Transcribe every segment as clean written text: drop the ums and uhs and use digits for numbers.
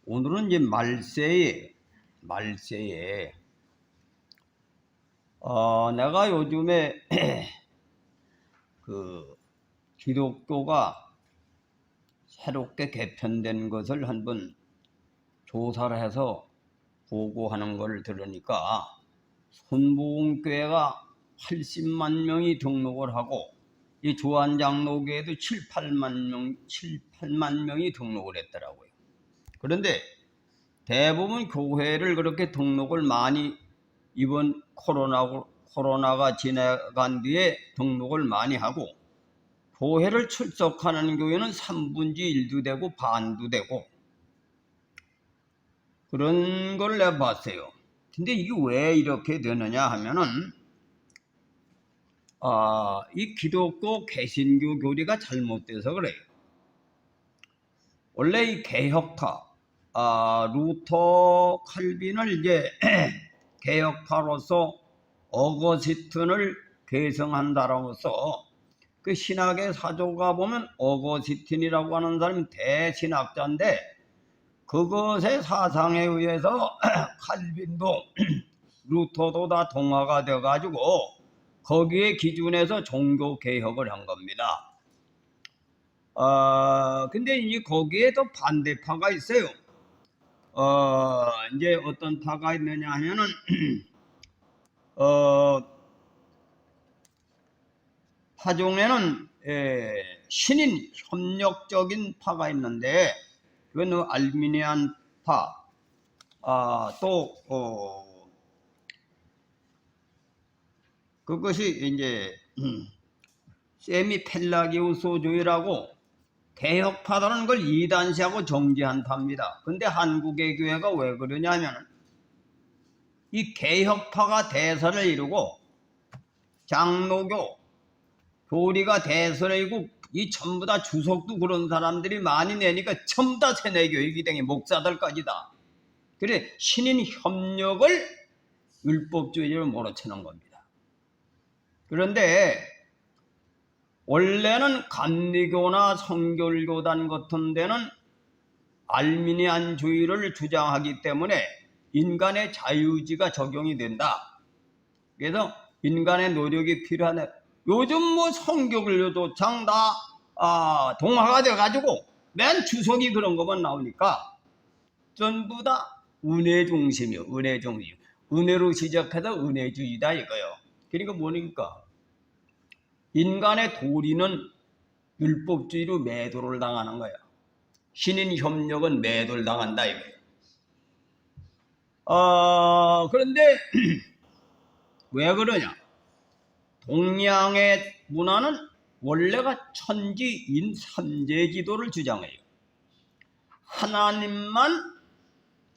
오늘은 이제 말세에 내가 요즘에 그 기독교가 새롭게 개편된 것을 한번 조사를 해서 보고하는 걸 들으니까 손보응교회가 80만 명이 등록을 하고 이 조안장로교회도 8만 명이 등록을 했더라고요. 그런데 대부분 교회를 그렇게 등록을 많이 이번 코로나가 지나간 뒤에 등록을 많이 하고 교회를 출석하는 교회는 3분의 1도 되고 반도 되고 그런 걸 내가 봤어요. 근데 이게 왜 이렇게 되느냐 하면은 이 기독교 개신교 교리가 잘못돼서 그래요. 원래 이 개혁파 루터 칼빈을 이제 개혁파로서 어거스틴을 계승한다라고서 그 신학의 사조가 보면 어거스틴이라고 하는 사람이 대신학자인데 그것의 사상에 의해서 칼빈도 루터도 다 동화가 되어 가지고 거기에 기준해서 종교 개혁을 한 겁니다. 근데 이제 거기에 또 반대파가 있어요. 이제 어떤 파가 있느냐 하면은 파 중에는 신인 협력적인 파가 있는데 그건 알미니안 파, 그것이 이제 세미 펠라기우스주의라고 개혁파라는 걸 이단시하고 정지한 파입니다. 근데 한국의 교회가 왜 그러냐면 이 개혁파가 대선을 이루고 장로교, 교리가 대선을 이루고 이 전부 다 주석도 그런 사람들이 많이 내니까 전부 다 세뇌교육이 된 목사들까지다. 그래 신인 협력을 율법주의로 몰아치는 겁니다. 그런데 원래는 감리교나 성결교단 같은 데는 알미니안주의를 주장하기 때문에 인간의 자유의지가 적용이 된다. 그래서 인간의 노력이 필요하네. 요즘 뭐 성교교도 장 다 동화가 돼가지고 맨 주석이 그런 것만 나오니까 전부 다 은혜 중심이요. 은혜 중심. 은혜로 시작해서 은혜주의다 이거요. 그러니까 뭐니까 인간의 도리는 율법주의로 매도를 당하는 거야. 신인 협력은 매도를 당한다 이거예요. 그런데 왜 그러냐? 동양의 문화는 원래가 천지인 삼재지도를 주장해요.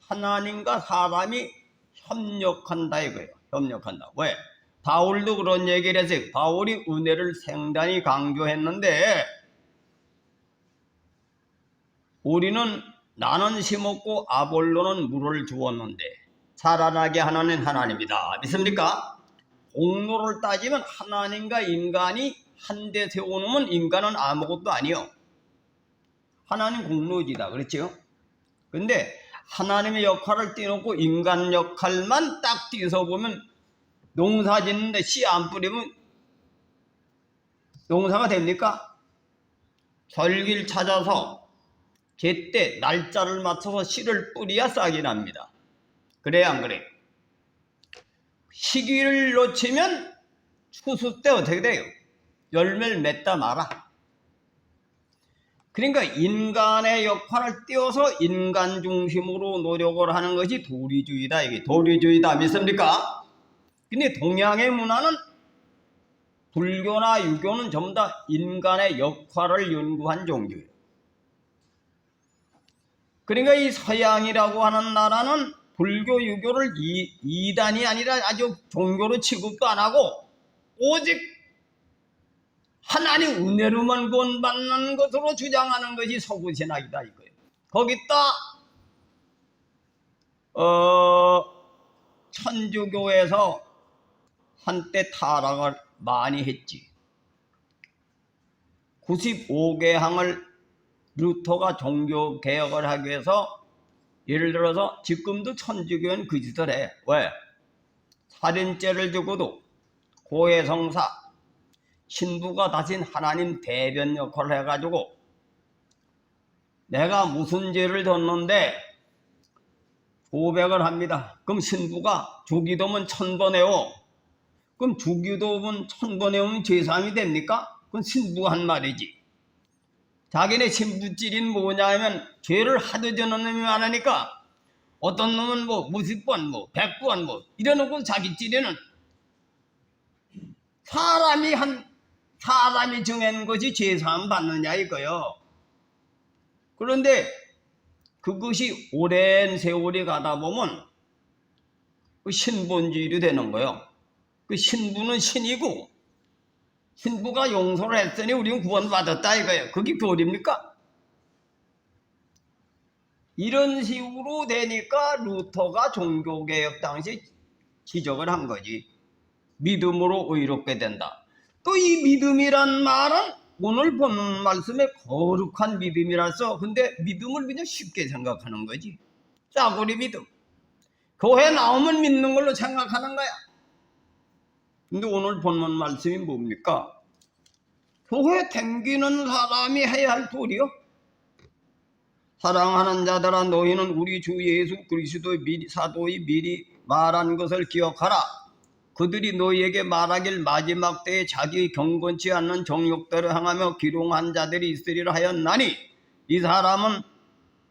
하나님과 사람이 협력한다 이거예요. 협력한다. 왜? 바울도 그런 얘기를 했어요. 바울이 은혜를 상당히 강조했는데 우리는 나는 심었고 아볼로는 물을 주었는데 자라나게 하나는 하나님이다. 믿습니까? 공로를 따지면 하나님과 인간이 한데 세워놓으면 인간은 아무것도 아니요. 하나님 공로지다. 그렇죠? 근데 하나님의 역할을 떼놓고 인간 역할만 딱 띄서 보면 농사 짓는데 씨 안 뿌리면 농사가 됩니까? 절기를 찾아서 제때 날짜를 맞춰서 씨를 뿌려야 싹이 납니다. 그래야 안 그래요? 시기를 놓치면 추수 때 어떻게 돼요? 열매를 맺다 말아. 그러니까 인간의 역할을 띄워서 인간 중심으로 노력을 하는 것이 도리주의다. 이게 도리주의다. 믿습니까? 근데 동양의 문화는 불교나 유교는 전부 다 인간의 역할을 연구한 종교예요. 그러니까 이 서양이라고 하는 나라는 불교, 유교를 이단이 아니라 아주 종교로 취급도 안 하고 오직 하나님 은혜로만 구원받는 것으로 주장하는 것이 서구신학이다 이거예요. 거기다 천주교에서 한때 타락을 많이 했지. 95개항을 루터가 종교개혁을 하기 위해서 예를 들어서 지금도 천주교는 그 짓을 해. 왜? 살인죄를 두고도 고해성사, 신부가 다신 하나님 대변 역할을 해가지고 내가 무슨 죄를 졌는데 고백을 합니다. 그럼 신부가 주기도문 1000번 해요. 그럼 주기도문 1000번 해오면 죄사함이 됩니까? 그건 신부가 한 말이지. 자기네 신부질인 뭐냐면 죄를 하도 저는 놈이 많으니까 어떤 놈은 뭐 무십 번, 뭐 100번 뭐 이래놓고 자기 찔에는 사람이 정한 것이 죄사함 받느냐 이거요. 그런데 그것이 오랜 세월이 가다 보면 그 신본주의로 되는 거예요. 그 신부는 신이고 신부가 용서를 했으니 우리는 구원받았다 이거예요. 그게 교리입니까? 이런 식으로 되니까 루터가 종교개혁 당시 지적을 한 거지. 믿음으로 의롭게 된다. 또 이 믿음이란 말은 오늘 본 말씀에 거룩한 믿음이라서 근데 믿음을 그냥 쉽게 생각하는 거지. 짜구리 믿음. 교회 나오면 믿는 걸로 생각하는 거야. 근데 오늘 본문 말씀이 뭡니까? 교회 댕기는 사람이 해야 할 도리요? 사랑하는 자들아 너희는 우리 주 예수 그리스도의 사도의 미리 말한 것을 기억하라. 그들이 너희에게 말하길 마지막 때에 자기 경건치 않는 정욕대로 행하며 기롱한 자들이 있으리라 하였나니 이 사람은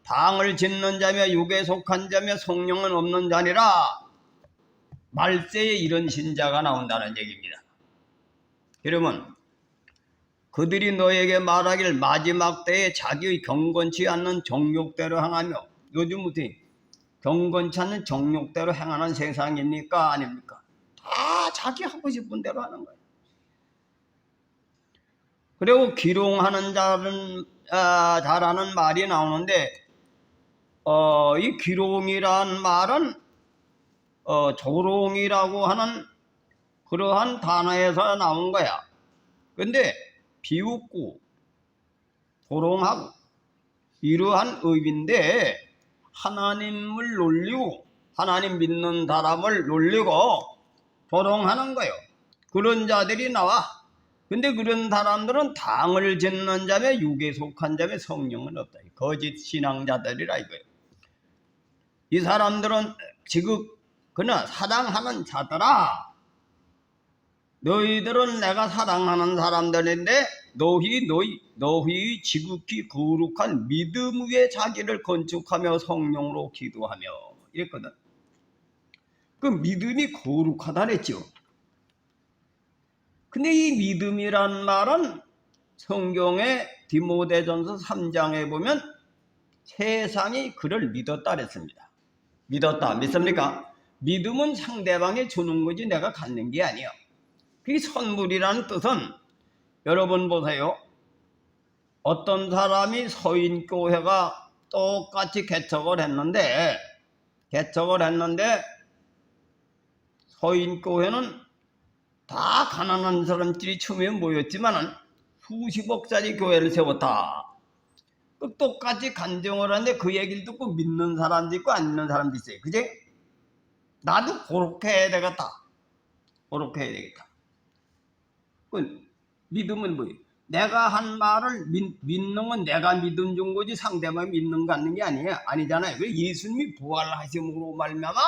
당을 짓는 자며 육에 속한 자며 성령은 없는 자니라. 말세에 이런 신자가 나온다는 얘기입니다. 여러분 그들이 너에게 말하길 마지막 때에 자기의 경건치 않는 정욕대로 행하며 요즘 어떻게 경건치 않는 정욕대로 행하는 세상입니까? 아닙니까? 다 자기 하고 싶은 대로 하는 거예요. 그리고 기롱하는 자라는 말이 나오는데 이 기롱이란 말은 조롱이라고 하는 그러한 단어에서 나온 거야. 근데 비웃고 조롱하고 이러한 의미인데 하나님을 놀리고 하나님 믿는 사람을 놀리고 조롱하는 거예요. 그런 자들이 나와. 근데 그런 사람들은 당을 짓는 자며 육에 속한 자며 성령은 없다. 거짓 신앙자들이라 이거예요. 이 사람들은 그는 사랑하는 자들아 너희들은 내가 사랑하는 사람들인데 너희 지극히 거룩한 믿음 위에 자기를 건축하며 성령으로 기도하며 이랬거든. 그 믿음이 거룩하다 그랬죠. 근데 이 믿음이란 말은 성경의 디모데전서 3장에 보면 세상이 그를 믿었다 그랬습니다. 믿었다. 믿습니까? 믿음은 상대방이 주는 거지 내가 갖는 게 아니에요. 그게 선물이라는 뜻은 여러분 보세요. 어떤 사람이 서인교회가 똑같이 개척을 했는데 서인교회는 다 가난한 사람들이 처음에 모였지만 수십억짜리 교회를 세웠다. 똑같이 간증을 하는데 그 얘기를 듣고 믿는 사람도 있고 안 믿는 사람도 있어요. 그제? 나도 그렇게 해야 되겠다. 그렇게 해야 되겠다. 믿음은 뭐예요? 내가 한 말을 믿는 건 내가 믿음 준 거지 상대방이 믿는 거 갖는 게 아니잖아요. 예수님이 부활하심으로 말미암아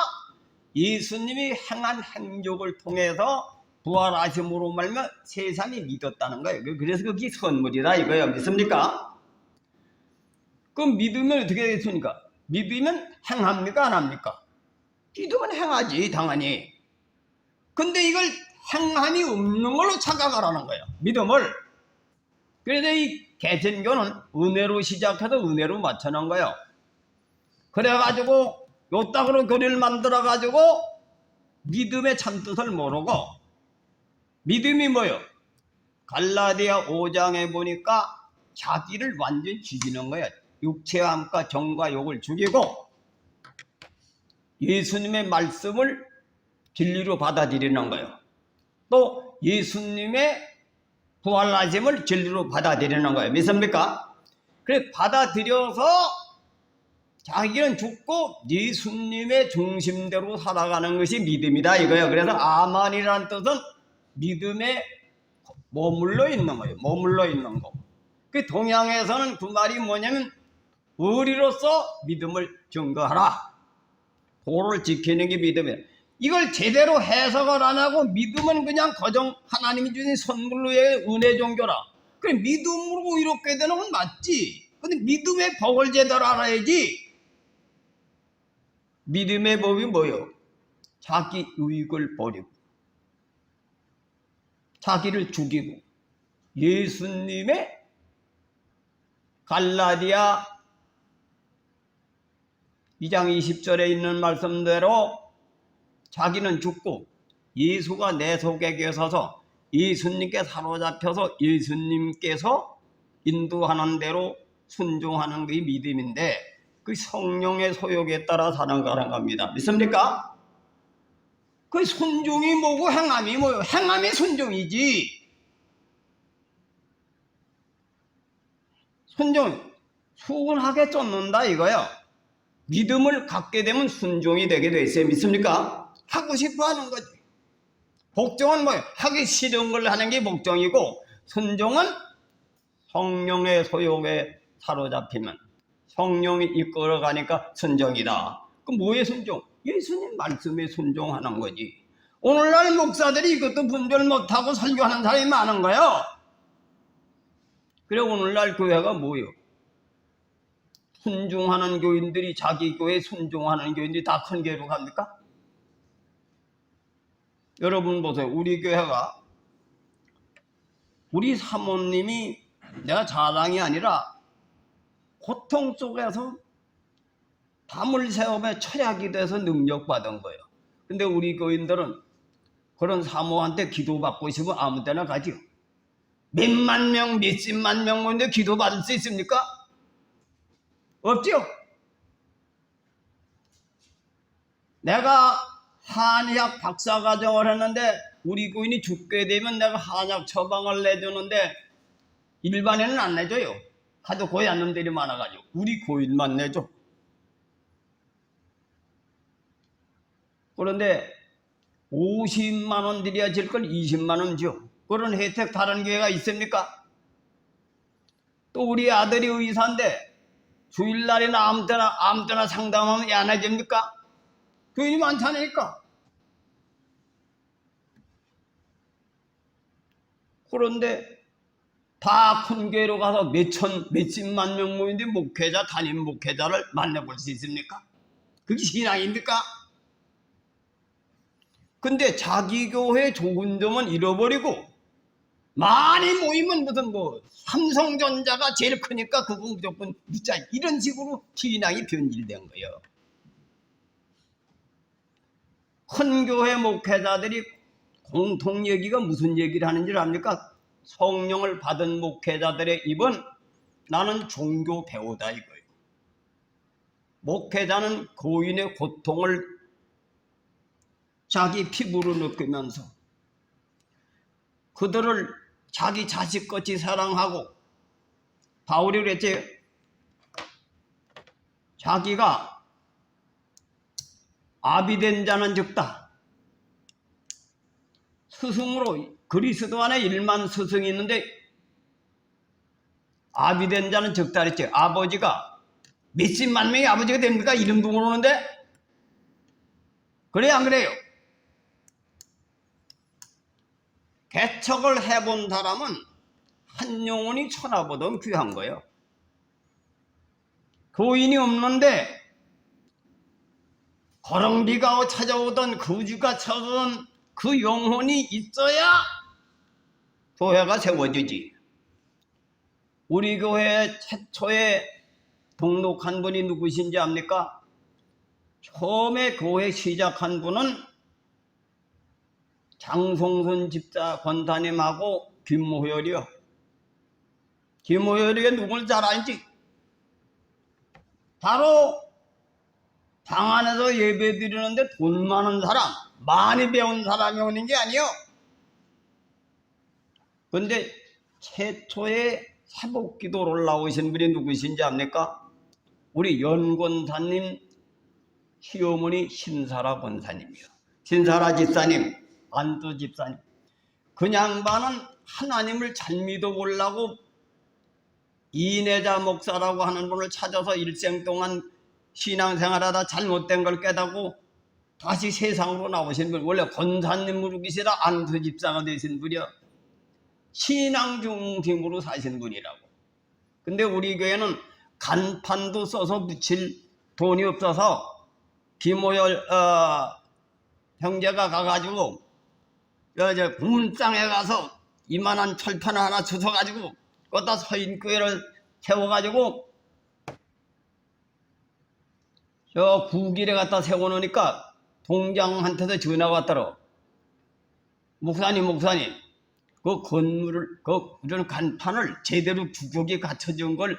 예수님이 행한 행적을 통해서 부활하심으로 말미암아 세상이 믿었다는 거예요. 그래서 그게 선물이다 이거예요. 믿습니까? 그럼 믿으면 어떻게 되겠습니까? 믿으면 행합니까? 안 합니까? 믿으면 행하지 당연히. 근데 이걸 행함이 없는 걸로 착각하라는 거예요. 믿음을. 그래서 이 개신교는 은혜로 시작해서 은혜로 맞춰놓은 거예요. 그래가지고 요따구로 교리를 만들어가지고 믿음의 참뜻을 모르고 믿음이 뭐예요? 갈라디아 5장에 보니까 자기를 완전히 죽이는 거예요. 육체와 함과 정과 욕을 죽이고 예수님의 말씀을 진리로 받아들이는 거예요. 또 예수님의 부활하심을 진리로 받아들이는 거예요. 믿습니까? 그래 받아들여서 자기는 죽고 예수님의 중심대로 살아가는 것이 믿음이다 이거예요. 그래서 아만이라는 뜻은 믿음에 머물러 있는 거예요. 머물러 있는 거. 그 동양에서는 그 말이 뭐냐면 의리로서 믿음을 증거하라. 도를 지키는 게 믿음이에요. 이걸 제대로 해석을 안 하고 믿음은 그냥 거정 하나님이 주신 선물로의 은혜 종교라. 그래 믿음으로 이렇게 되는 건 맞지. 근데 믿음의 법을 제대로 알아야지. 믿음의 법이 뭐예요? 자기 유익을 버리고 자기를 죽이고 예수님의 갈라디아 2장 20절에 있는 말씀대로 자기는 죽고 예수가 내 속에 계셔서 예수님께 사로잡혀서 예수님께서 인도하는 대로 순종하는 게 믿음인데 그 성령의 소욕에 따라 살아가는 겁니다. 믿습니까? 그 순종이 뭐고 행함이 뭐요? 행함이 순종이지. 순종, 수근하게 쫓는다 이거요. 믿음을 갖게 되면 순종이 되게 돼 있어요. 믿습니까? 하고 싶어 하는 거지. 복종은 뭐예요? 하기 싫은 걸 하는 게 복종이고 순종은 성령의 소욕에 사로잡히면 성령이 이끌어가니까 순종이다. 그 뭐의 순종? 예수님 말씀에 순종하는 거지. 오늘날 목사들이 이것도 분별 못하고 설교하는 사람이 많은 거예요. 그래 오늘날 교회가 뭐예요? 순종하는 교인들이 자기 교회 순종하는 교인들이 다 큰 교회로 갑니까? 여러분 보세요. 우리 교회가 우리 사모님이 내가 자랑이 아니라 고통 속에서 담을 세움에 철학이 돼서 능력받은 거예요. 근데 우리 교인들은 그런 사모한테 기도받고 싶으면 아무 데나 가죠. 몇만 명, 몇십만 명 모인데 기도받을 수 있습니까? 없죠. 내가 한의학 박사과정을 했는데 우리 교인이 죽게 되면 내가 한약 처방을 내주는데 일반에는 안 내줘요. 하도 고얀 놈들이 많아가지고 우리 교인만 내줘. 그런데 50만 원 드려야 질 걸 20만 원 줘. 그런 혜택 다른 교회가 있습니까? 또 우리 아들이 의사인데 주일날이나 아무 때나 상담하면 안 해줍니까? 교인이 많다니까. 그런데 다 큰 교회로 가서 몇십만 명 모이는데 목회자, 담임 목회자를 만나볼 수 있습니까? 그게 신앙입니까? 근데 자기 교회 좋은 점은 잃어버리고 많이 모이면 무슨 뭐 삼성전자가 제일 크니까 그거 무조건 믿자 이런 식으로 신앙이 변질된 거예요. 큰 교회 목회자들이 공통 얘기가 무슨 얘기를 하는 줄 압니까? 성령을 받은 목회자들의 입은 나는 종교 배우다 이거예요. 목회자는 교인의 고통을 자기 피부로 느끼면서 그들을 자기 자식같이 사랑하고 바울이 그랬지. 자기가 아비된 자는 적다. 스승으로 그리스도 안에 1만 스승이 있는데 아비된 자는 적다 그랬지. 아버지가 몇십만 명의 아버지가 됩니까? 이름도 모르는데? 그래 안 그래요? 개척을 해본 사람은 한 영혼이 천하보다 귀한 거예요. 교인이 없는데 거렁비가 찾아오던 거주가 찾아오던 그 영혼이 있어야 교회가 세워지지. 우리 교회 최초에 등록한 분이 누구신지 압니까? 처음에 교회 시작한 분은 장송순 집사 권사님하고 김호열이요. 김호열이가 누굴 잘 알지? 바로 방 안에서 예배 드리는데 돈 많은 사람, 많이 배운 사람이 오는 게 아니요. 근데 최초에 사복기도를 나오신 분이 누구신지 압니까? 우리 연권사님 시어머니 신사라 권사님이요. 신사라 집사님, 안두 집사님. 그 양반은 하나님을 잘 믿어보려고 이내자 목사라고 하는 분을 찾아서 일생 동안 신앙생활하다 잘못된 걸 깨닫고 다시 세상으로 나오신 분, 원래 권사님으로 계시다 안두 집사가 되신 분이요. 신앙 중심으로 사신 분이라고. 근데 우리 교회는 간판도 써서 붙일 돈이 없어서 김호열 형제가 가가지고 이제 국문장에 가서 이만한 철판 하나 주워가지고 거기다 서인교회를 세워가지고 저 구길에 갖다 세워놓으니까 동장한테서 전화가 왔더라. 목사님 그 건물을 그 간판을 제대로 규격이 갖춰진 걸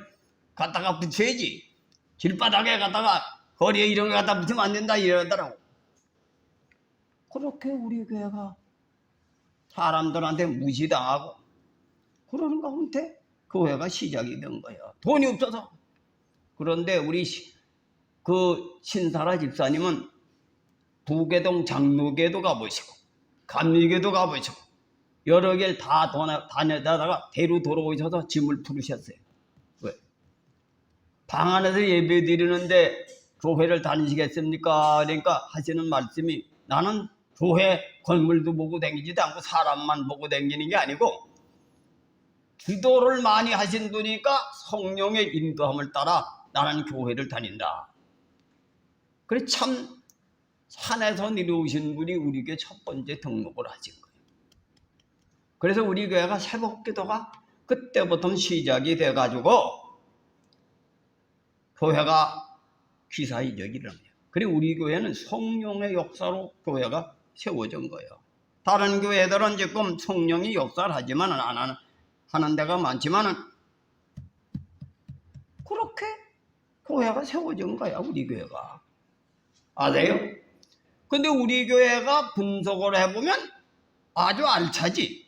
갖다가 붙여야지. 길바닥에 갖다가 거리에 이런 거 갖다 붙이면 안 된다 이러더라고. 그렇게 우리 교회가 사람들한테 무시당하고 그러는 가운데 교회가 시작이 된 거예요. 돈이 없어서. 그런데 우리 그 신사라 집사님은 부계동 장로교도 가보시고 감리교도 가보시고 여러 개를 다 다녀다가 대로 돌아오셔서 짐을 풀으셨어요. 왜? 방 안에서 예배 드리는데 교회를 다니시겠습니까? 그러니까 하시는 말씀이 나는 교회 건물도 보고 다니지도 않고 사람만 보고 다니는 게 아니고 기도를 많이 하신 분이니까 성령의 인도함을 따라 나는 교회를 다닌다. 그래 참 산에서 내려오신 분이 우리 교회 첫 번째 등록을 하신 거예요. 그래서 우리 교회가 새벽기도가 그때부터 시작이 돼가지고 교회가 기사이적이 일어나요. 그리고 우리 교회는 성령의 역사로 교회가 세워진 거예요. 다른 교회들은 지금 성령이 역사를 하지만 안 하는 데가 많지만은 그렇게 교회가 세워진 거야, 우리 교회가. 아세요? 근데 우리 교회가 분석을 해보면 아주 알차지.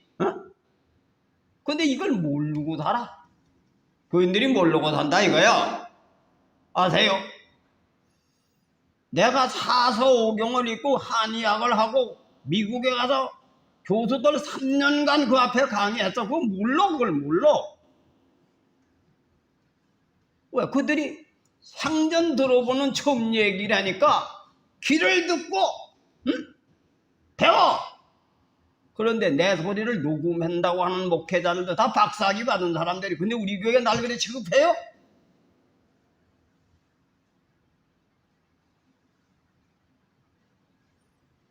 근데 이걸 모르고 살아. 교인들이 모르고 산다 이거야. 아세요? 내가 사서오경을 읽고 한의학을 하고 미국에 가서 교수들 3년간 그 앞에 강의했어. 그거 몰라, 그걸 몰라. 왜? 그들이 상전 들어보는 처음 얘기라니까 귀를 듣고 배워. 그런데 내 소리를 녹음한다고 하는 목회자들도 다 박사학위 받은 사람들이. 근데 우리 교회가 날 그래 취급해요?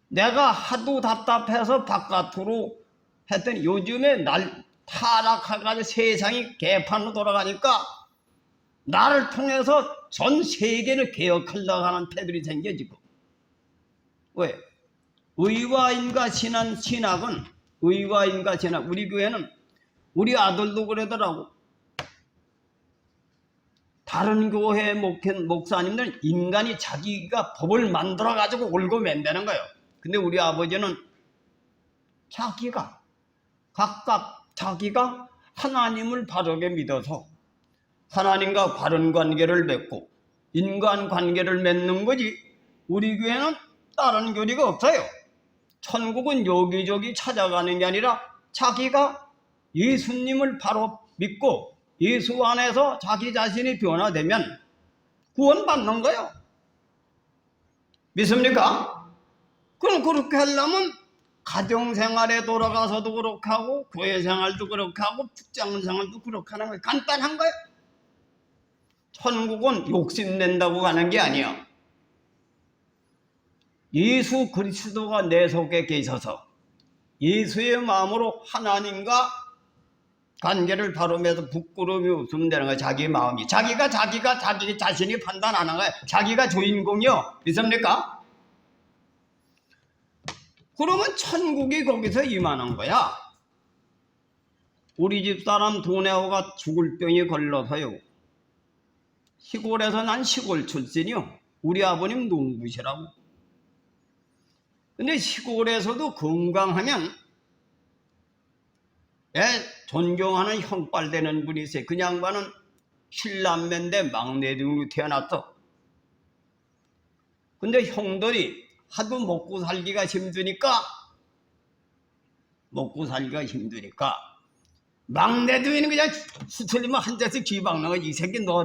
내가 하도 답답해서 바깥으로 했더니 요즘에 날 타락해가지고 세상이 개판으로 돌아가니까 나를 통해서 전 세계를 개혁하려고 하는 패들이 생겨지고. 왜? 의와인과 신학은 의와인과 신학. 우리 교회는 우리 아들도 그러더라고. 다른 교회 목사님들은 인간이 자기가 법을 만들어 가지고 옳고 맨다는 거예요. 근데 우리 아버지는 각각 자기가 하나님을 바르게 믿어서 하나님과 바른 관계를 맺고 인간 관계를 맺는 거지. 우리 교회는 다른 교리가 없어요. 천국은 여기저기 찾아가는 게 아니라 자기가 예수님을 바로 믿고 예수 안에서 자기 자신이 변화되면 구원받는 거예요. 믿습니까? 그럼 그렇게 하려면 가정생활에 돌아가서도 그렇게 하고 교회생활도 그렇게 하고 직장생활도 그렇게 하는 거예요. 간단한 거예요. 천국은 욕심낸다고 가는 게 아니야. 예수 그리스도가 내 속에 계셔서 예수의 마음으로 하나님과 관계를 바르면서 부끄러움이 없으면 되는 거야. 자기 마음이. 자기가 자기 자신이 판단하는 거야. 자기가 주인공이요. 믿습니까? 그러면 천국이 거기서 임하는 거야. 우리 집사람 도네오가 죽을 병이 걸려서요. 시골에서 난 시골 출신이요. 우리 아버님 농부시라고. 근데 시골에서도 건강하면 존경하는 형빨 되는 분이 있어요. 그 양반은 7남매인데 막내등으로 태어났어. 근데 형들이 하도 먹고 살기가 힘드니까 막내등이는 그냥 수틀리면 한 대씩 귀박는 거지. 이 새끼 너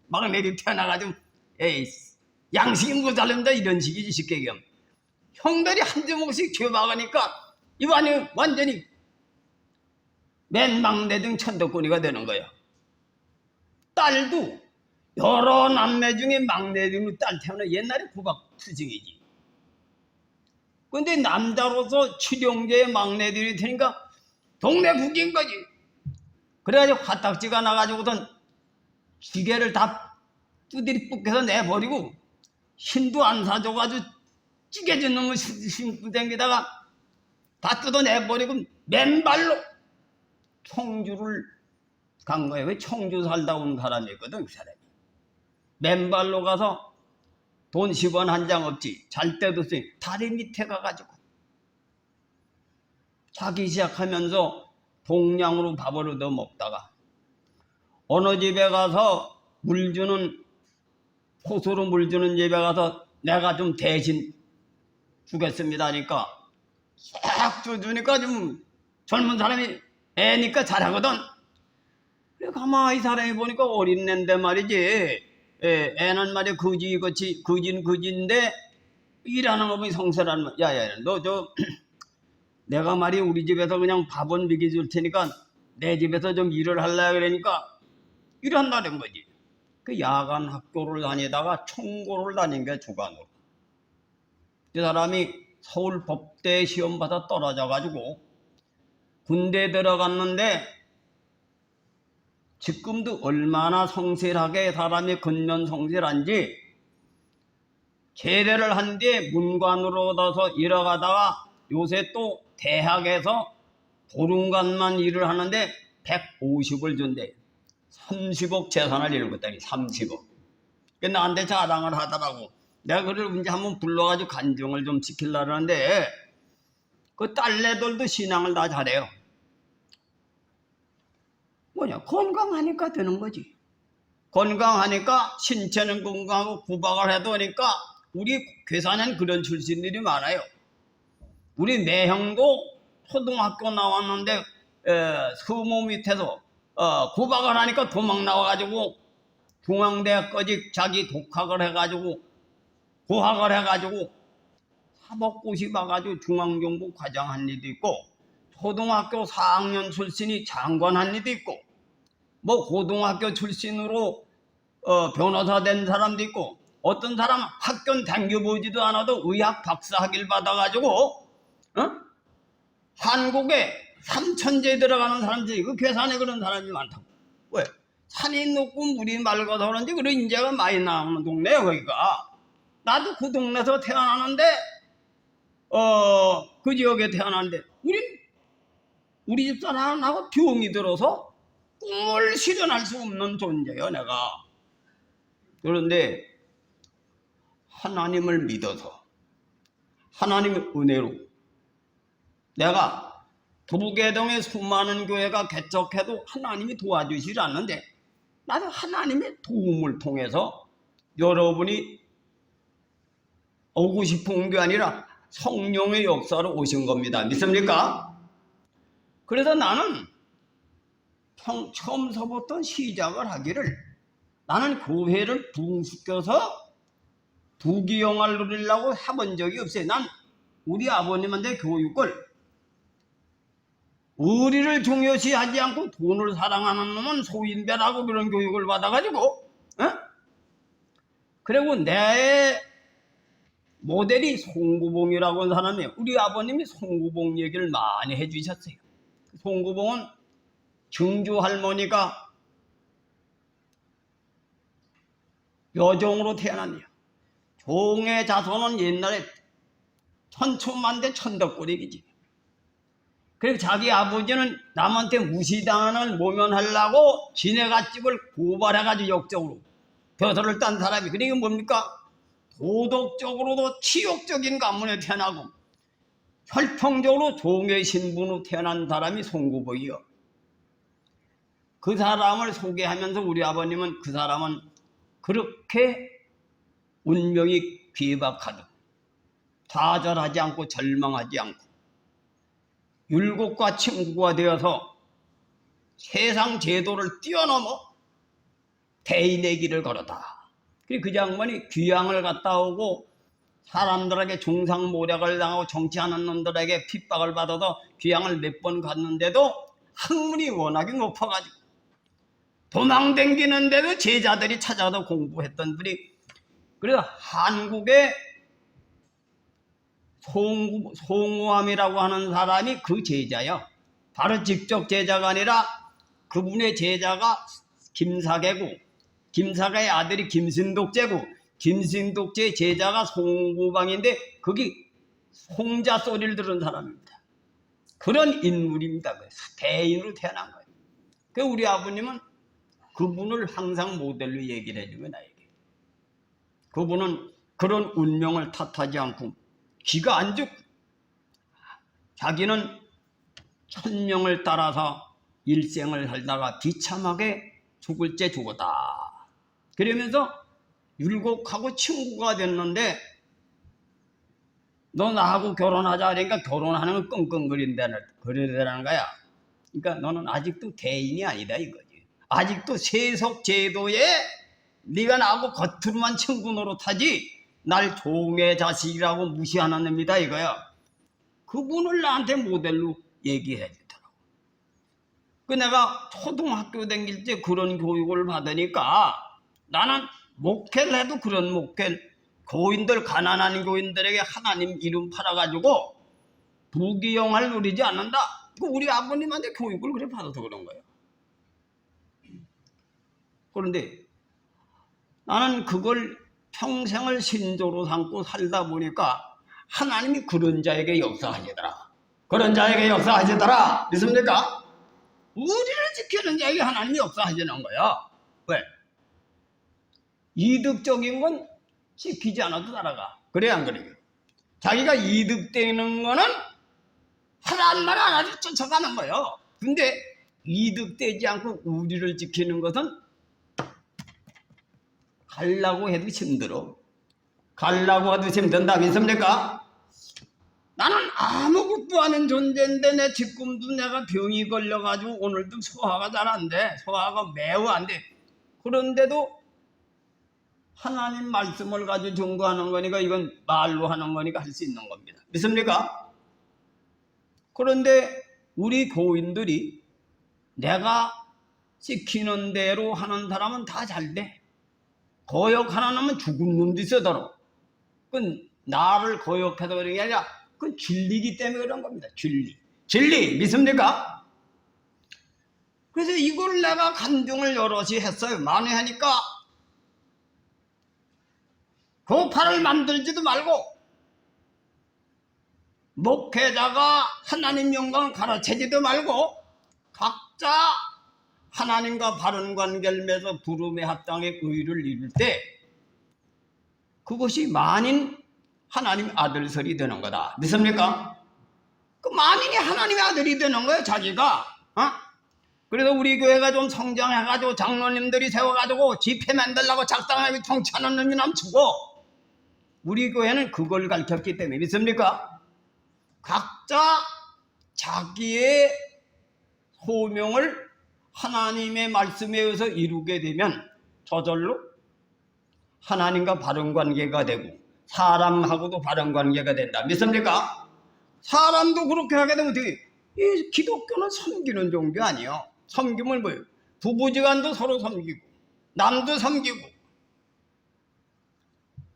막내리 태어나가지고 에이 양식이 모자란다 이런 식이지 쉽게 얘기하면. 형들이 한 주먹씩 귀박하니까 이완이 완전히 맨 막내등 천덕꾸니가 되는 거야. 딸도 여러 남매 중에 막내등으로 딸 태어나 옛날에 구박투쟁이지. 근데 남자로서 칠형제의 막내들이 되니까 동네 북인 거지. 그래가지고 화딱지가 나가지고선 기계를 다 두드리 뿍해서 내버리고 힘도 안 사줘가지고 찌개진 놈을 신고 댕기다가 다 뜯어내버리고 맨발로 청주를 간 거예요. 왜 청주 살다 온 사람이었거든 그 사람이. 맨발로 가서 돈 10원 한 장 없지. 잘 때도 쓰니 다리 밑에 가가지고 자기 시작하면서 동량으로 밥을 얻어 먹다가 어느 집에 가서 물 주는 호수로 물 주는 집에 가서 내가 좀 대신 주겠습니다 하니까 싹 주니까 좀 젊은 사람이 애니까 잘하거든. 그래 가만히 사람이 보니까 어린 낸데 말이지. 애는 말이야 거지 거지인데 일하는 놈이 성실한 말. 야야 너 내가 말이야 우리 집에서 그냥 밥은 먹여줄 테니까 내 집에서 좀 일을 할래 그러니까 일한다는 거지. 그 야간 학교를 다니다가 총고를 다닌 게 주간으로. 그 사람이 서울 법대 시험 받아 떨어져 가지고 군대 들어갔는데 지금도 얼마나 성실하게 사람이 근면 성실한지 제대를 한 뒤에 문관으로 얻어서 일어가다가 요새 또 대학에서 보름간만 일을 하는데 150을 준대. 30억 재산을 잃었다니 30억. 나한테 자랑을 하더라고. 내가 그를 이제 한번 불러가지고 간증을 좀 시키려고 하는데 그 딸내들도 신앙을 다 잘해요. 뭐냐 건강하니까 되는 거지. 건강하니까 신체는 건강하고 구박을 해도 하니까 우리 괴산엔 그런 출신들이 많아요. 우리 매형도 초등학교 나왔는데 서모 밑에서 구박을 하니까 도망 나와가지고 중앙대학까지 자기 독학을 해가지고 고학을 해가지고 사법고시 봐가지고 중앙정부 과장 한 일도 있고 초등학교 4학년 출신이 장관 한 일도 있고 뭐 고등학교 출신으로 변호사 된 사람도 있고 어떤 사람은 학교 다녀보지도 않아도 의학 박사학위를 받아가지고 한국에 삼천제에 들어가는 사람들이 그 괴산에 그런 사람이 많다고. 왜? 산이 높고 물이 맑아서 그런지 그런 인재가 많이 나오는 동네야 거기가. 나도 그 동네에서 태어나는데 그 지역에 태어났는데 우리 집사람하고 병이 들어서 꿈을 실현할 수 없는 존재예요 내가. 그런데 하나님을 믿어서 하나님의 은혜로 내가 두부개동의 수많은 교회가 개척해도 하나님이 도와주시지 않는데 나도 하나님의 도움을 통해서 여러분이 오고 싶은 게 아니라 성령의 역사로 오신 겁니다. 믿습니까? 그래서 나는 처음서부터 시작을 하기를 나는 교회를 붕시켜서 부귀영화를 누리려고 해본 적이 없어요. 난 우리 아버님한테 교육을 의리를 중요시하지 않고 돈을 사랑하는 놈은 소인배라고 그런 교육을 받아가지고 그리고 내 모델이 송구봉이라고 하는 사람이에요. 우리 아버님이 송구봉 얘기를 많이 해주셨어요. 송구봉은 증주 할머니가 여종으로 태어났네요. 종의 자손은 옛날에 천초만대 천덕꾸리기지. 그리고 자기 아버지는 남한테 무시당하는 모면하려고 지네가 집을 고발해가지고 역적으로 벼슬을 딴 사람이. 그러니까 뭡니까? 도덕적으로도 치욕적인 가문에 태어나고 혈통적으로 종의 신분으로 태어난 사람이 송구봉이요. 그 사람을 소개하면서 우리 아버님은 그 사람은 그렇게 운명이 괴박하듯 좌절하지 않고 절망하지 않고 율곡과 친구가 되어서 세상 제도를 뛰어넘어 대인의 길을 걸었다. 그 장관이 귀양을 갔다 오고 사람들에게 중상모략을 당하고 정치하는 놈들에게 핍박을 받아서 귀양을 몇 번 갔는데도 학문이 워낙에 높아가지고 도망댕기는데도 제자들이 찾아가서 공부했던 분이, 그래서 한국의 송우암이라고 하는 사람이 그 제자요. 바로 직접 제자가 아니라 그분의 제자가 김사계고, 김사계의 아들이 김신독제고, 김신독제의 제자가 송구방인데 거기 송자 소리를 들은 사람입니다. 그런 인물입니다. 대인으로 태어난 거예요. 그 우리 아버님은 그분을 항상 모델로 얘기를 해주면 나에게. 그분은 그런 운명을 탓하지 않고 기가 안 죽고 자기는 천명을 따라서 일생을 살다가 비참하게 죽을 때 죽었다. 그러면서 율곡하고 친구가 됐는데 너 나하고 결혼하자 그러니까 결혼하는 건 끙끙거린다는 거야. 그러니까 너는 아직도 대인이 아니다 이거지. 아직도 세속 제도에 네가 나하고 겉으로만 친구 노릇하지 날 종의 자식이라고 무시하는 놈이다 이거야. 그분을 나한테 모델로 얘기해 주더라고. 그 내가 초등학교 다닐 때 그런 교육을 받으니까 나는 목회를 해도 그런 목회를 교인들, 가난한 교인들에게 하나님 이름 팔아가지고 부귀영화를 누리지 않는다. 우리 아버님한테 교육을 그래 받아서 그런 거예요. 그런데 나는 그걸 평생을 신조로 삼고 살다 보니까 하나님이 그런 자에게 역사하시더라. 그런 자에게 역사하시더라. 믿습니까? 우리를 지키는 자에게 하나님이 역사하시는 거야. 왜? 이득적인 건 지키지 않아도 따라가. 그래 안 그래요? 자기가 이득되는 거는 하라는 말 안 하고 쫓아가는 거예요. 근데 이득되지 않고 우리를 지키는 것은 가려고 해도 힘들어. 가려고 해도 힘든다. 믿습니까? 나는 아무것도 아닌 존재인데 내 지금도 내가 병이 걸려가지고 오늘도 소화가 잘 안 돼. 소화가 매우 안 돼. 그런데도 하나님 말씀을 가지고 증거하는 거니까 이건 말로 하는 거니까 할 수 있는 겁니다. 믿습니까? 그런데 우리 교인들이 내가 시키는 대로 하는 사람은 다 잘 돼. 거역 하나 하면 죽은 놈도 있어더러. 그건 나를 거역해서 그런 게 아니라 그건 진리이기 때문에 그런 겁니다. 진리. 진리 믿습니까? 그래서 이걸 내가 간증을 여럿이 했어요. 많이 하니까 교파를 만들지도 말고 목회자가 하나님 영광을 가르치지도 말고 각자 하나님과 바른 관계를 맺어 부름에 합당의 의를 이룰 때 그것이 만인 하나님 아들설이 되는 거다. 믿습니까? 그 만인이 하나님의 아들이 되는 거예요. 자기가. 그래서 우리 교회가 좀 성장해가지고 장로님들이 세워가지고 집회 만들라고 작당하게 정치하는 놈이 남치고 우리 교회는 그걸 가르쳤기 때문에 믿습니까? 각자 자기의 소명을 하나님의 말씀에 의해서 이루게 되면 저절로 하나님과 바른 관계가 되고 사람하고도 바른 관계가 된다. 믿습니까? 사람도 그렇게 하게 되면 어떻게? 이 기독교는 섬기는 종교 아니에요. 섬김을 뭐예요? 부부지간도 서로 섬기고 남도 섬기고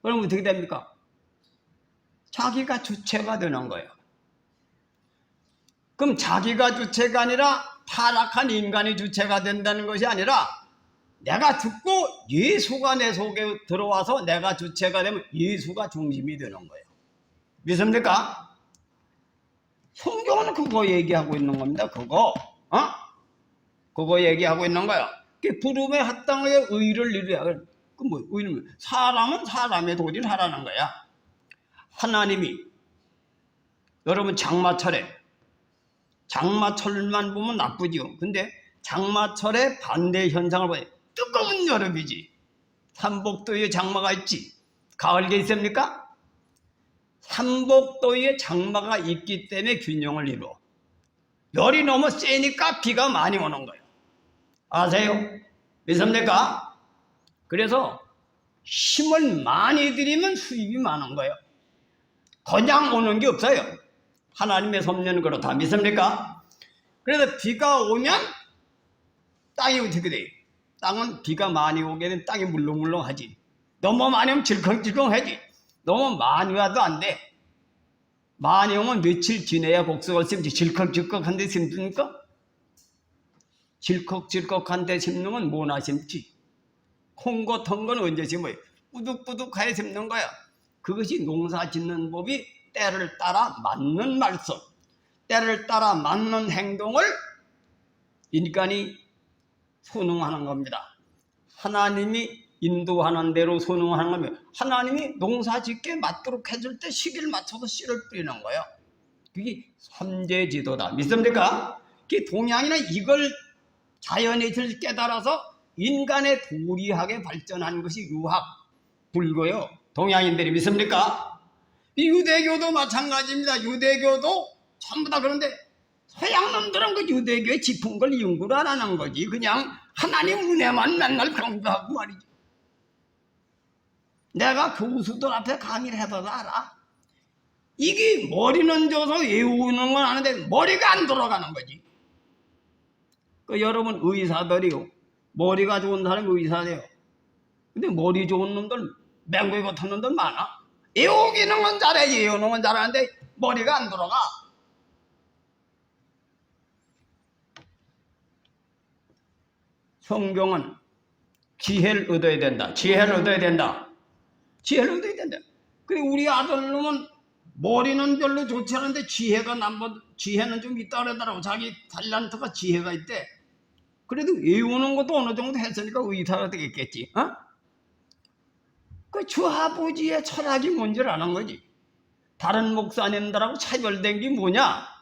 그럼 어떻게 됩니까? 자기가 주체가 되는 거예요. 그럼 자기가 주체가 아니라 타락한 인간이 주체가 된다는 것이 아니라 내가 죽고 예수가 내 속에 들어와서 내가 주체가 되면 예수가 중심이 되는 거예요. 믿습니까? 성경은 그거 얘기하고 있는 겁니다. 그거 얘기하고 있는 거야. 부름에 합당하게 의를 이루어야. 그 뭐 의는 사람은 사람의 도리를 하라는 거야. 하나님이 여러분 장마철만 보면 나쁘지요. 근데 장마철의 반대 현상을 봐요. 뜨거운 여름이지. 삼복도에 장마가 있지. 가을에 있습니까? 삼복도에 장마가 있기 때문에 균형을 이루어. 열이 너무 세니까 비가 많이 오는 거예요. 아세요? 믿습니까? 그래서 힘을 많이 들이면 수입이 많은 거예요. 그냥 오는 게 없어요. 하나님의 섭리는 그렇다. 믿습니까? 그래서 비가 오면 땅이 어떻게 돼요? 땅은 비가 많이 오게 되면 땅이 물렁물렁하지. 너무 많이 오면 질컹질컹하지. 너무 많이 와도 안 돼. 많이 오면 며칠 지내야 곡석을 심지. 질컥질컥한 데 심습니까? 질컥질컥한 데 심는 건 뭐나 심지. 콩고 턴건 언제 심어요? 뿌둑뿌둑하게 심는 거야. 그것이 농사 짓는 법이 때를 따라 맞는 말씀, 때를 따라 맞는 행동을 인간이 순응하는 겁니다. 하나님이 인도하는 대로 순응하는 거면 하나님이 농사 짓게 맞도록 해줄 때 시기를 맞춰서 씨를 뿌리는 거예요. 그게 선제지도다. 믿습니까? 그 동양인은 이걸 자연의 뜻을 깨달아서 인간의 도리학에 발전한 것이 유학, 불교요. 동양인들이 믿습니까? 이 유대교도 마찬가지입니다. 유대교도 전부 다 그런데 서양 놈들은 그 유대교의 짚은 걸 연구를 안 하는 거지. 그냥 하나님 은혜만 맨날 강조하고 말이지. 내가 교수들 앞에 강의를 해봐도 알아. 이게 머리는 줘서 외우는 건 아는데 머리가 안 돌아가는 거지. 그 여러분 의사들이요. 머리가 좋은 사람이 의사돼요. 근데 머리 좋은 놈들, 맹구이 같은 놈들 많아. 외우기는 건 잘해, 외우는 건 잘하는데 머리가 안 돌아가. 성경은 지혜를 얻어야 된다. 지혜를 얻어야 된다. 지혜를 얻어야 된다. 근데 우리 아들놈은 머리는 별로 좋지 않은데 지혜는 좀 있다 그러더라고. 자기 탤런트가 지혜가 있대. 그래도 외우는 것도 어느 정도 했으니까 의사가 되겠겠지. 어? 그 주아버지의 철학이 뭔지를 아는 거지. 다른 목사님들하고 차별된 게 뭐냐?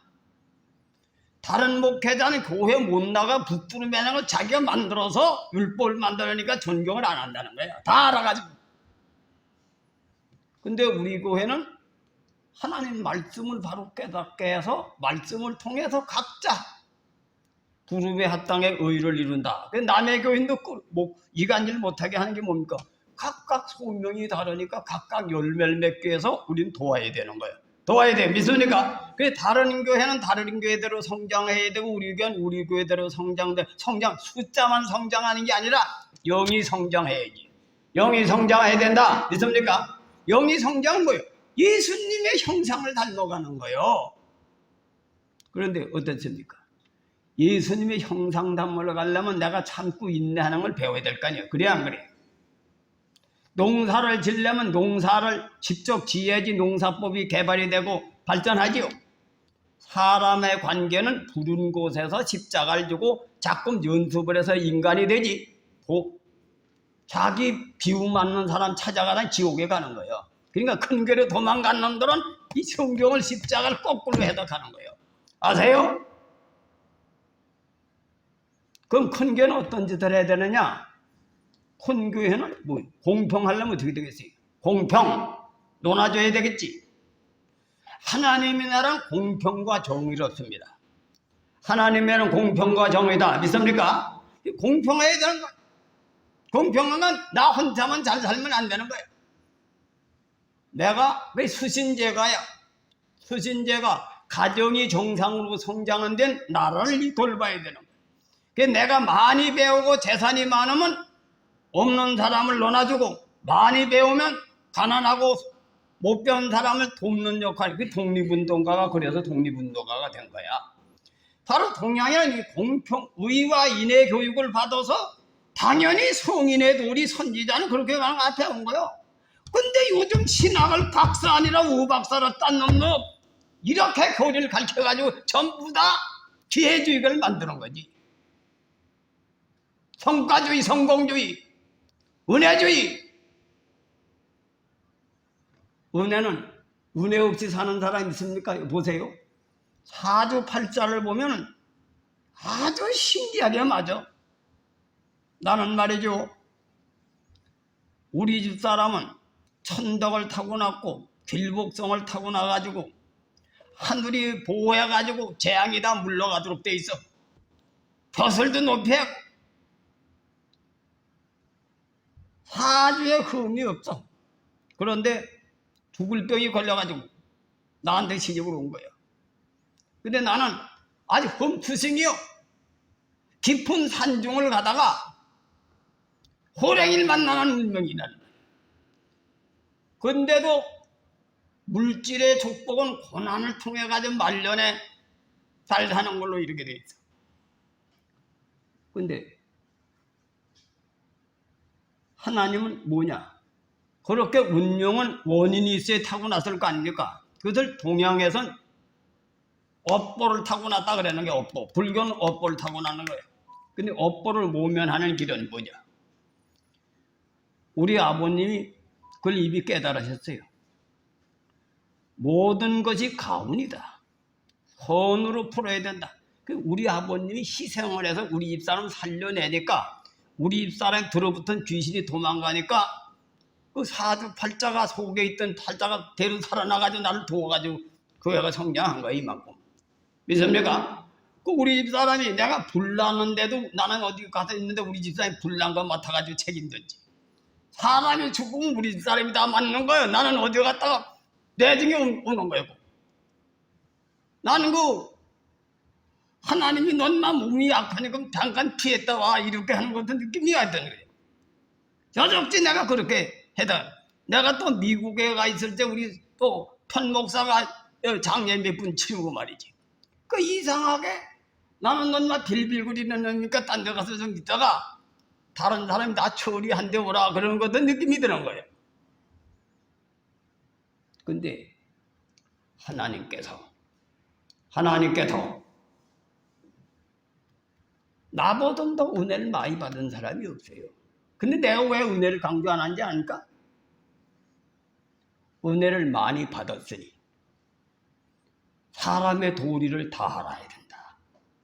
다른 목회자는 교회 못 나가 붙들어 매는 걸 자기가 만들어서 율법을 만들으니까 존경을 안 한다는 거야. 다 알아가지고. 근데 우리 교회는 하나님 말씀을 바로 깨닫게 해서 말씀을 통해서 각자 부름에 합당의 의를 이룬다. 남의 교인도 이간질 못하게 하는 게 뭡니까? 각각 소명이 다르니까 각각 열매를 맺기 위해서 우리는 도와야 되는 거예요. 도와야 돼. 믿습니까? 그래서 다른 교회는 다른 교회대로 성장해야 되고 우리 교회는 우리 교회대로 성장 숫자만 성장하는 게 아니라 영이 성장해야지. 영이 성장해야 된다. 믿습니까? 영이 성장은 뭐예요? 예수님의 형상을 닮아가는 거예요. 그런데 어떻습니까? 예수님의 형상 닮으러 가려면 내가 참고 인내하는 걸 배워야 될 거 아니에요. 그래 안 그래? 농사를 지려면 농사를 직접 지어야지 농사법이 개발이 되고 발전하지요. 사람의 관계는 부른 곳에서 십자가를 주고 자꾸 연습을 해서 인간이 되지. 자기 비유 맞는 사람 찾아가다 지옥에 가는 거예요. 그러니까 큰 교회로 도망간 놈들은 이 성경을 십자가를 거꾸로 해석하는 거예요. 아세요? 그럼 큰 교회는 어떤 짓을 해야 되느냐? 큰 교회는 뭐 공평하려면 어떻게 되겠어요? 공평 논아줘야 되겠지. 하나님의 나라는 공평과 정의롭습니다. 하나님의 나라는 공평과 정의다. 믿습니까? 공평해야 되는 거야. 공평한 건 나 혼자만 잘 살면 안 되는 거야. 내가 왜 수신제가야? 수신제가 가정이 정상으로 성장한 데는 나라를 돌봐야 되는 거야. 그래서 내가 많이 배우고 재산이 많으면 없는 사람을 논아주고 많이 배우면 가난하고 못 배운 사람을 돕는 역할. 그 독립운동가가 그래서 독립운동가가 된 거야. 바로 동양에는 이 공평, 의와 인의 교육을 받아서 당연히 성인의 도리 선지자는 그렇게 가는 앞에 온 거예요. 근데 요즘 신학을 박사 아니라 우박사로 딴 놈도 이렇게 교리를 가르쳐가지고 전부 다 기회주의를 만드는 거지. 성과주의, 성공주의, 은혜주의. 은혜는 은혜 없이 사는 사람 있습니까? 보세요. 사주팔자를 보면 아주 신기하게 맞아. 나는 말이죠, 우리 집 사람은 천덕을 타고났고 길복성을 타고나가지고 하늘이 보호해가지고 재앙이 다 물러가도록 돼 있어. 벼슬도 높이 하고 사주에 흠이 없어. 그런데 죽을 병이 걸려가지고 나한테 시집을 온 거야. 근데 나는 아주 험투생이요. 깊은 산중을 가다가 호랭이를 만나는 운명이라는 거야. 근데도 물질의 족복은 고난을 통해 가지고 말년에 잘 사는 걸로 이렇게 돼 있어. 근데 하나님은 뭐냐? 그렇게 운명은 원인이 있어야 타고났을 거 아닙니까? 그것을 동양에선 업보를 타고났다 그러는 게 업보. 불교는 업보를 타고나는 거예요. 근데 업보를 모면하는 길은 뭐냐? 우리 아버님이 그걸 이미 깨달으셨어요. 모든 것이 가운이다. 선으로 풀어야 된다. 우리 아버님이 희생을 해서 우리 집사람 살려내니까 우리 집사람이 들어붙은 귀신이 도망가니까 그 사주팔자가 속에 있던 팔자가 대로 살아나가지고 나를 도와가지고 그 애가 성장한 거야, 이만큼. 믿습니까? 그 우리 집사람이 내가 불났는데도 나는 어디 가서 있는데 우리 집사람이 불난 거 맡아가지고 책임졌지. 사람이 죽으면 우리 집사람이 다 맞는 거예요. 나는 어디 갔다가 내 등에 오는 거예요. 나는 그 하나님이 넌만 몸이 약하니까 잠깐 피했다 와 이렇게 하는 것도 느낌이 왔던 거예요. 저적지 내가 그렇게 해다. 내가 또 미국에 가 있을 때 우리 또 편목사가 장례 몇 분 치우고 말이지. 그 이상하게 나는 넌만 빌빌거리는 놈이니까 딴 데 가서 좀 있다가 다른 사람이 나 처리한데 오라 그러는 것도 느낌이 드는 거예요. 근데 하나님께서 나보다 더 은혜를 많이 받은 사람이 없어요. 근데 내가 왜 은혜를 강조 안 하는지 아니까? 은혜를 많이 받았으니 사람의 도리를 다하라 해야 된다.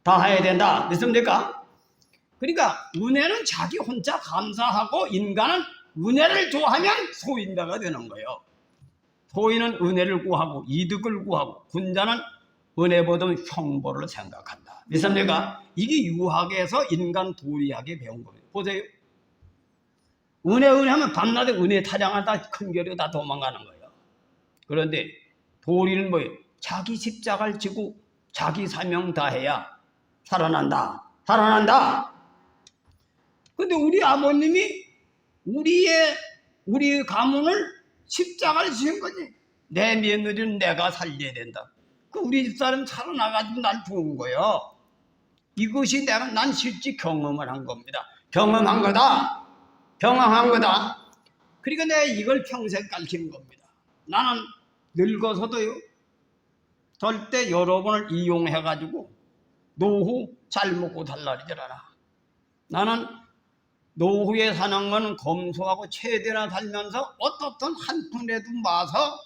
다해야 된다. 믿습니까? 그러니까 은혜는 자기 혼자 감사하고 인간은 은혜를 좋아하면 소인자가 되는 거예요. 소인은 은혜를 구하고 이득을 구하고 군자는 은혜보다 형벌을 생각한다. 믿습니까? 이게 유학에서 인간 도리학에 배운 거예요. 보세요. 은혜 하면 밤낮에 은혜 타령하다 큰 결이 다 도망가는 거예요. 그런데 도리는 뭐예요? 자기 십자가를 지고 자기 사명 다해야 살아난다. 근데 우리 아버님이 우리 가문을 십자가를 지은 거지. 내 며느리는 내가 살려야 된다. 그 우리 집사람 살아나가지고 날 부은 거예요. 이것이 난 실제 경험을 한 겁니다. 경험한 거다. 그러니까 내가 이걸 평생 가르치는 겁니다. 나는 늙어서도요, 절대 여러분을 이용해가지고 노후 잘 먹고 달라리질 않아. 나는 노후에 사는 건 검소하고 최대나 살면서 어떻든 한 푼이라도 마서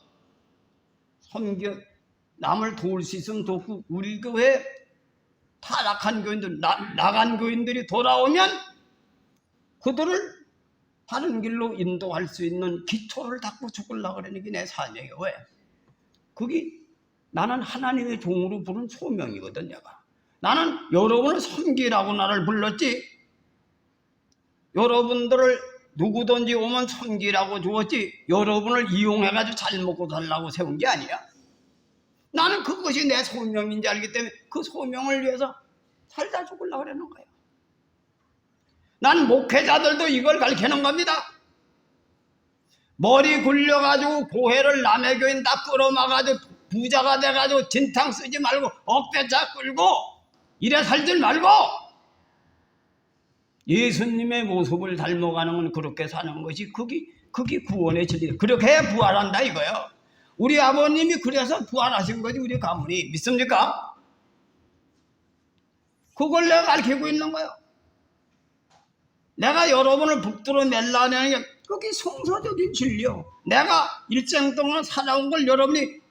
섬겨 남을 도울 수 있으면 돕고, 우리 교회 타락한 교인들, 나간 교인들이 돌아오면 그들을 바른 길로 인도할 수 있는 기초를 닦고 죽으려고 그러는 게 내 사명이에요. 왜? 그게 나는 하나님의 종으로 부른 소명이거든. 내가 나는 여러분을 섬기라고 나를 불렀지, 여러분들을 누구든지 오면 섬기라고 주었지, 여러분을 이용해가지고 잘 먹고 살라고 세운 게 아니야. 나는 그것이 내 소명인지 알기 때문에 그 소명을 위해서 살다 죽으려고 그러는 거예요. 난 목회자들도 이걸 가르치는 겁니다. 머리 굴려가지고 교회를 남의 교인 다 끌어막아가지고 부자가 돼가지고 진탕 쓰지 말고 억대차 끌고 이래 살지 말고 예수님의 모습을 닮아가는 건 그렇게 사는 것이 그게 구원의 진리. 그렇게 해야 부활한다 이거예요. 우리 아버님이 그래서 부활하신 거지, 우리 가문이. 믿습니까? 그걸 내가 가르치고 있는 거예요. 내가 여러분을 붙들어 내려는 게 그게 성서적인 진리요. 내가 일생 동안 살아온 걸 여러분이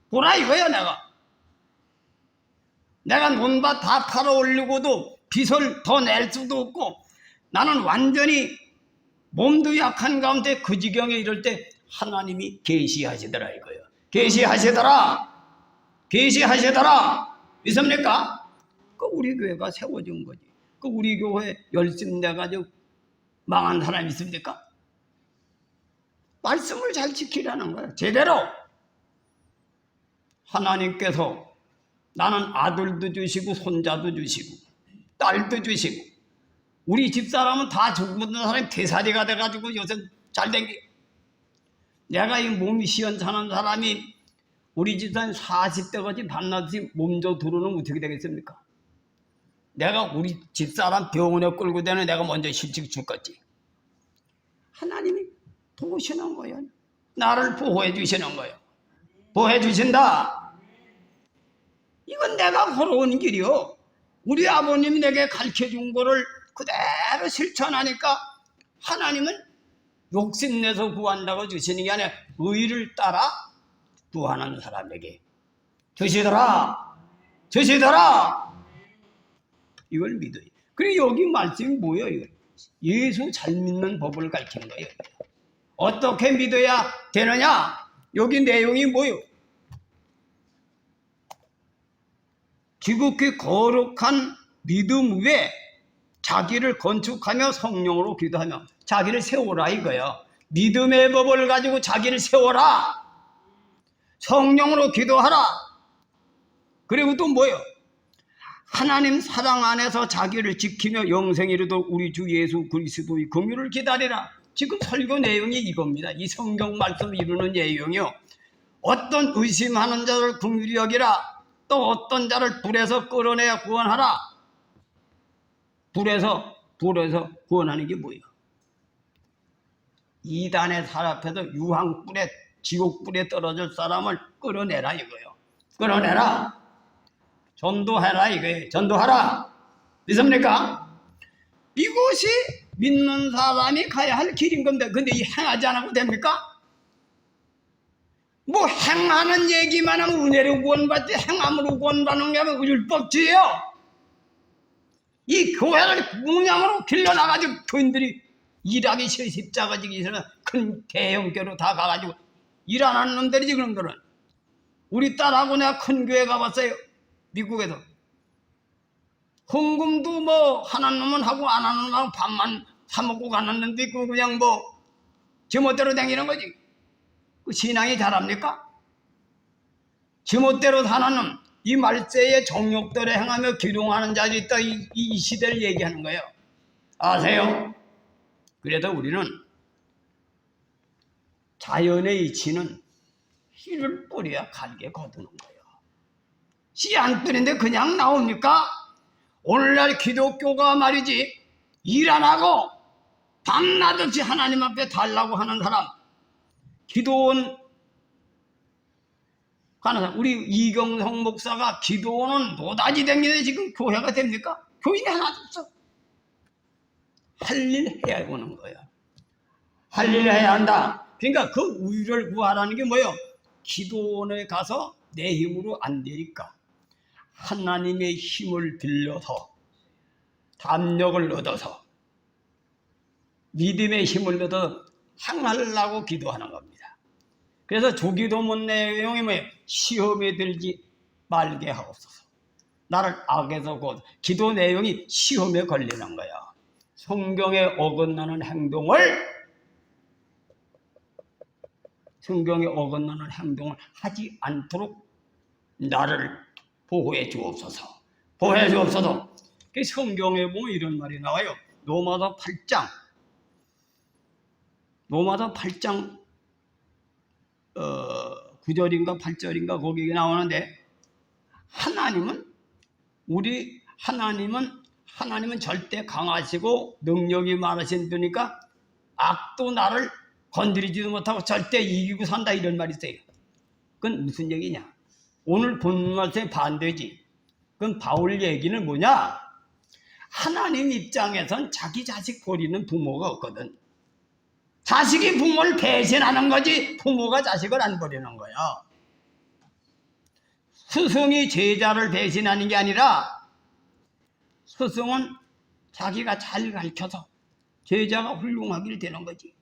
보라 이거예요. 내가 논밭 다 팔아 올리고도 빚을 더 낼 수도 없고 나는 완전히 몸도 약한 가운데 그 지경에 이럴 때 하나님이 계시하시더라 이거예요. 계시하시더라. 믿습니까? 그 우리 교회가 세워진 거지. 그 우리 교회 열심 내가지고 망한 사람 있습니까? 말씀을 잘 지키라는 거예요. 제대로. 하나님께서 나는 아들도 주시고 손자도 주시고 딸도 주시고 우리 집사람은 다 죽는 사람이 대사리가 돼가지고 요새 잘 된 게 내가 이 몸이 시원찮은 사람이 우리 집사람 40대까지 반나절 몸져 들어오면 어떻게 되겠습니까? 내가 우리 집사람 병원에 끌고 다니는 내가 먼저 실직 죽겠지. 하나님이 보시는 거예요. 나를 보호해 주시는 거예요. 보호해 주신다. 이건 내가 걸어온 길이요. 우리 아버님이 내게 가르쳐준 거를 그대로 실천하니까 하나님은 욕심내서 구한다고 주시는 게 아니라 의를 따라 구하는 사람에게 주시더라. 이걸 믿어요. 그리고 여기 말씀이 뭐예요? 예수 잘 믿는 법을 가르치는 거예요. 어떻게 믿어야 되느냐? 여기 내용이 뭐예요? 지극히 거룩한 믿음 위에 자기를 건축하며 성령으로 기도하며 자기를 세워라 이거예요. 믿음의 법을 가지고 자기를 세워라. 성령으로 기도하라. 그리고 또 뭐예요? 하나님 사랑 안에서 자기를 지키며 영생에 이르도록 우리 주 예수 그리스도의 긍휼을 기다리라. 지금 설교 내용이 이겁니다. 이 성경 말씀 이루는 내용이요. 어떤 의심하는 자를 긍휼히 여기라. 또 어떤 자를 불에서 끌어내야 구원하라. 불에서 구원하는 게 뭐예요? 이단의 살 앞에서 유황불에 지옥불에 떨어질 사람을 끌어내라 이거예요. 끌어내라. 전도해라 이거예요. 전도하라. 믿습니까? 이것이 믿는 사람이 가야 할 길인 건데 근데 이 행하지 않아도 됩니까? 뭐 행하는 얘기만 하면 은혜로 구원받지 행함으로 구원받는 게 아니라 율법주의예요. 이 교회를 문양으로 길러나가지고 교인들이 일하기 싫어 십자가 지기 싫어 큰 대형교로 다 가가지고 일 안 하는 놈들이지 그놈들은. 우리 딸하고 내가 큰 교회 가봤어요. 미국에서. 헌금도 뭐 하는 놈은 하고 안 하는 놈은 하고 밥만 사먹고 가는 놈도 있고 그냥 뭐 제멋대로 다니는 거지. 그 신앙이 잘합니까? 제멋대로 사는 놈, 이 말세에 정욕대로 행하며 기동하는 자들이 있다. 이 시대를 얘기하는 거예요. 아세요? 그래서 우리는 자연의 이치는 씨를 뿌려야 갈게 거두는 거예요. 씨 안 뿌리는데 그냥 나옵니까? 오늘날 기독교가 말이지 일 안 하고 밤낮 없이 하나님 앞에 달라고 하는 사람, 기도원 가는 사람, 우리 이경성 목사가 기도원은 노다지 댕기는데 지금 교회가 됩니까? 교인이 하나도 없어. 할 일 해야 오는 거야. 할 일 해야 한다. 그러니까 그 우유를 구하라는 게 뭐예요? 기도원에 가서 내 힘으로 안 되니까 하나님의 힘을 빌려서 담력을 얻어서 믿음의 힘을 얻어 행하려고 기도하는 겁니다. 그래서 조기도문 내용이 뭐예요? 시험에 들지 말게 하옵소서. 나를 악에서 곧 기도 내용이 시험에 걸리는 거야. 성경에 어긋나는 행동을 하지 않도록 나를 보호해 주옵소서. 보호해 주옵소서. 성경에 보면 이런 말이 나와요. 로마서 8장 9절인가 8절인가 거기에 나오는데 하나님은 절대 강하시고 능력이 많으신 분이니까 악도 나를 건드리지도 못하고 절대 이기고 산다 이런 말이 있어요. 그건 무슨 얘기냐? 오늘 본 말씀에 반대지. 그건 바울 얘기는 뭐냐? 하나님 입장에선 자기 자식 버리는 부모가 없거든. 자식이 부모를 배신하는 거지 부모가 자식을 안 버리는 거야. 스승이 제자를 배신하는 게 아니라 스승은 자기가 잘 가르쳐서 제자가 훌륭하길 되는 거지.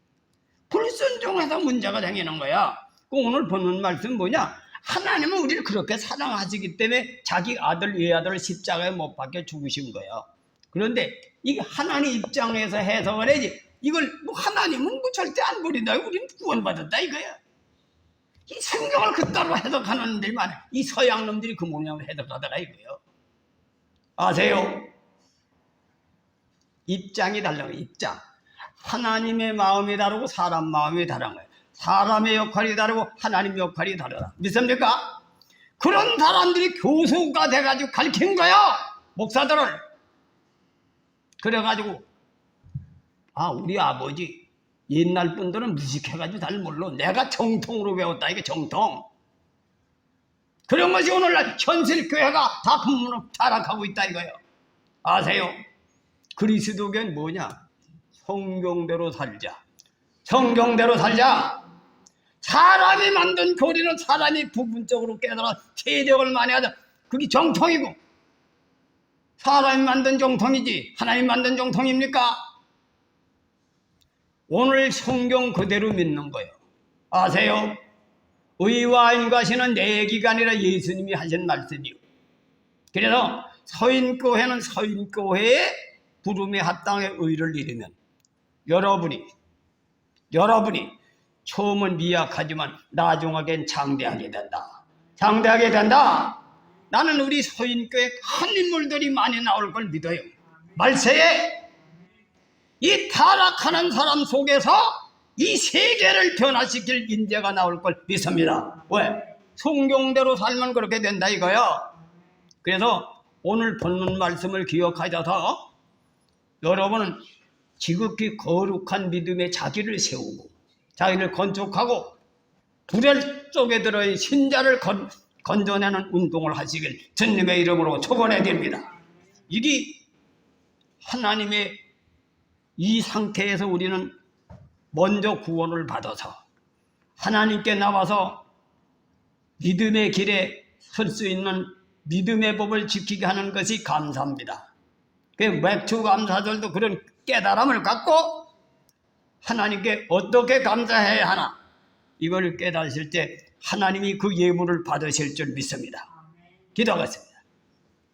불순종해서 문제가 생기는 거야. 오늘 보는 말씀 뭐냐? 하나님은 우리를 그렇게 사랑하시기 때문에 자기 아들 외아들을 십자가에 못 박혀 죽으신 거야. 그런데 이 하나님 입장에서 해석을 해야지. 이걸 뭐 하나님은 뭐 절대 안 버린다. 우리는 구원받았다 이거야. 이 성경을 그따로 해석하는 놈들이 많아. 이 서양 놈들이 그 모양으로 해석하더라 이거요. 아세요? 입장이 다른 거예요. 입장. 하나님의 마음이 다르고 사람 마음이 다른 거예요. 사람의 역할이 다르고 하나님의 역할이 다르다. 믿습니까? 그런 사람들이 교수가 돼가지고 가르친 거야. 목사들을. 그래가지고 우리 아버지 옛날 분들은 무식해가지고 잘 몰라. 내가 정통으로 배웠다. 이게 정통. 그런 것이 오늘날 현실교회가 다 근무로 타락하고 있다 이거예요. 아세요? 그리스도교는 뭐냐? 성경대로 살자. 성경대로 살자. 사람이 만든 교리는 사람이 부분적으로 깨달아 체력을 많이 하자. 그게 정통이고 사람이 만든 정통이지 하나님 만든 정통입니까? 오늘 성경 그대로 믿는 거예요. 아세요? 의와 인과시는 내 얘기가 아니라 예수님이 하신 말씀이요. 그래서 서인교회는 서인교회의 부름에 합당의 의를 이루면 여러분이 처음은 미약하지만 나중하겐 장대하게 된다. 장대하게 된다. 나는 우리 서인교회 큰 인물들이 많이 나올 걸 믿어요. 말세에 이 타락하는 사람 속에서 이 세계를 변화시킬 인재가 나올 걸 믿습니다. 왜? 성경대로 살면 그렇게 된다 이거요. 그래서 오늘 본문 말씀을 기억하셔서 여러분은 지극히 거룩한 믿음에 자기를 세우고 자기를 건축하고 불의 속에 들어있는 신자를 건져내는 운동을 하시길 주님의 이름으로 축원해 드립니다. 이게 하나님의 이 상태에서 우리는 먼저 구원을 받아서 하나님께 나와서 믿음의 길에 설 수 있는 믿음의 법을 지키게 하는 것이 감사입니다. 그 맥주 감사절도 그런 깨달음을 갖고 하나님께 어떻게 감사해야 하나 이걸 깨달으실 때 하나님이 그 예물을 받으실 줄 믿습니다. 기도하겠습니다.